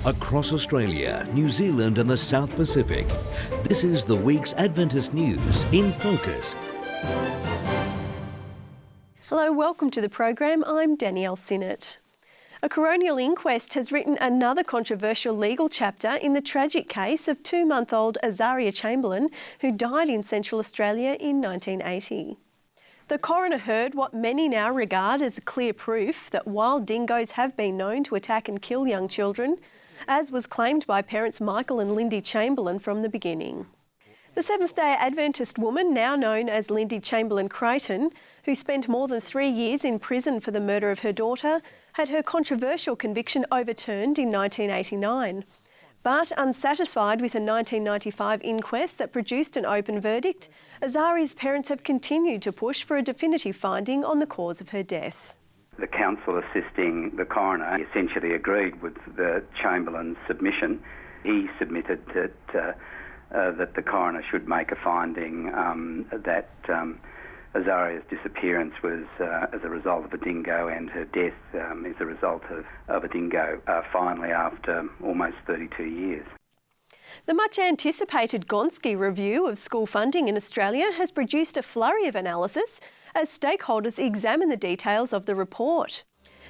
Across Australia, New Zealand and the South Pacific, this is the week's Adventist news in focus. Hello, welcome to the program. I'm Danielle Sinnott. A coronial inquest has written another controversial legal chapter in the tragic case of 2-month-old Azaria Chamberlain, who died in Central Australia in 1980. The coroner heard what many now regard as clear proof that wild dingoes have been known to attack and kill young children, as was claimed by parents Michael and Lindy Chamberlain from the beginning. The Seventh-day Adventist woman, now known as Lindy Chamberlain Creighton, who spent more than 3 years in prison for the murder of her daughter, had her controversial conviction overturned in 1989. But unsatisfied with a 1995 inquest that produced an open verdict, Azaria's parents have continued to push for a definitive finding on the cause of her death. The counsel assisting the coroner essentially agreed with the Chamberlain's submission. He submitted that the coroner should make a finding that Azaria's disappearance was as a result of a dingo and her death is a result of a dingo, finally after almost 32 years. The much-anticipated Gonski review of school funding in Australia has produced a flurry of analysis as stakeholders examine the details of the report.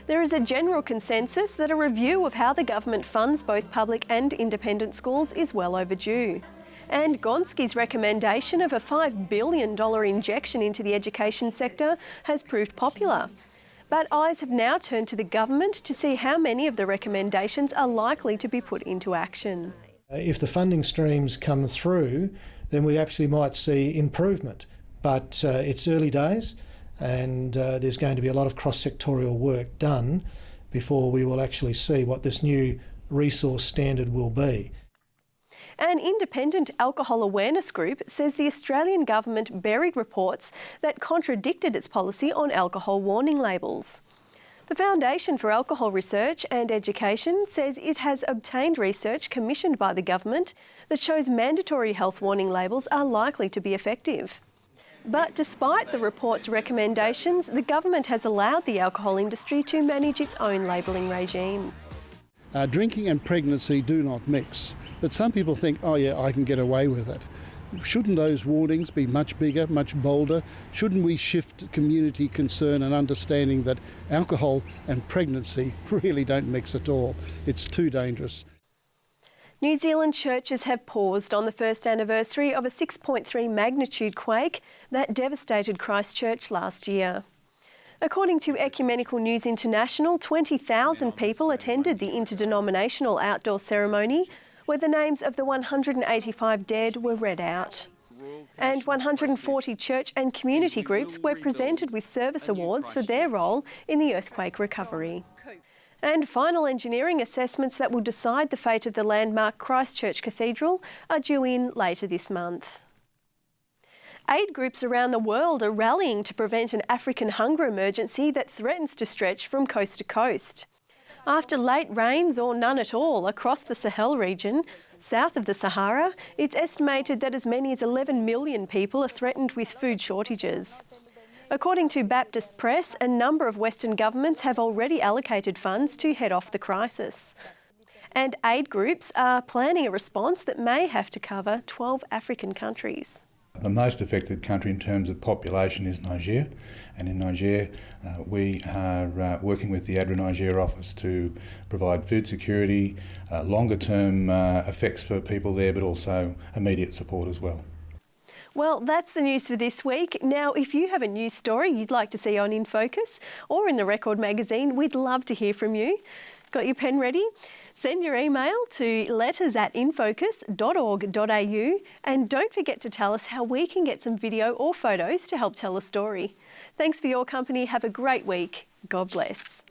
There is a general consensus that a review of how the government funds both public and independent schools is well overdue. And Gonski's recommendation of a $5 billion injection into the education sector has proved popular. But eyes have now turned to the government to see how many of the recommendations are likely to be put into action. If the funding streams come through, then we actually might see improvement. But it's early days, and there's going to be a lot of cross-sectorial work done before we will actually see what this new resource standard will be. An independent alcohol awareness group says the Australian government buried reports that contradicted its policy on alcohol warning labels. The Foundation for Alcohol Research and Education says it has obtained research commissioned by the government that shows mandatory health warning labels are likely to be effective. But despite the report's recommendations, the government has allowed the alcohol industry to manage its own labelling regime. Drinking and pregnancy do not mix, but some people think, oh yeah, I can get away with it. Shouldn't those warnings be much bigger, much bolder? Shouldn't we shift community concern and understanding that alcohol and pregnancy really don't mix at all? It's too dangerous. New Zealand churches have paused on the first anniversary of a 6.3 magnitude quake that devastated Christchurch last year. According to Ecumenical News International, 20,000 people attended the interdenominational outdoor ceremony where the names of the 185 dead were read out. And 140 church and community groups were presented with service awards for their role in the earthquake recovery. And final engineering assessments that will decide the fate of the landmark Christchurch Cathedral are due in later this month. Aid groups around the world are rallying to prevent an African hunger emergency that threatens to stretch from coast to coast. After late rains or none at all across the Sahel region, south of the Sahara, it's estimated that as many as 11 million people are threatened with food shortages. According to Baptist Press, a number of Western governments have already allocated funds to head off the crisis. And aid groups are planning a response that may have to cover 12 African countries. The most affected country in terms of population is Niger, and in Niger we are working with the ADRA Niger office to provide food security, longer term effects for people there, but also immediate support as well. Well, that's the news for this week. Now, if you have a news story you'd like to see on InFocus or in the Record magazine, we'd love to hear from you. Got your pen ready? Send your email to letters@infocus.org.au and don't forget to tell us how we can get some video or photos to help tell a story. Thanks for your company. Have a great week. God bless.